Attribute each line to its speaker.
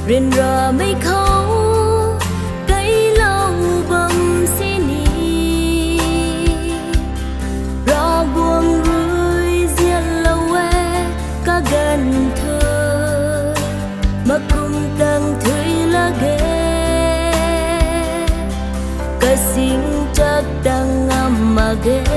Speaker 1: rin ra mấy khâu cây lâu bầm xí nì ra buông rơi riêng lâu cả gần thơ mà cùng đang thuê lá ghé cái xin chắc đang ngắm mà ghé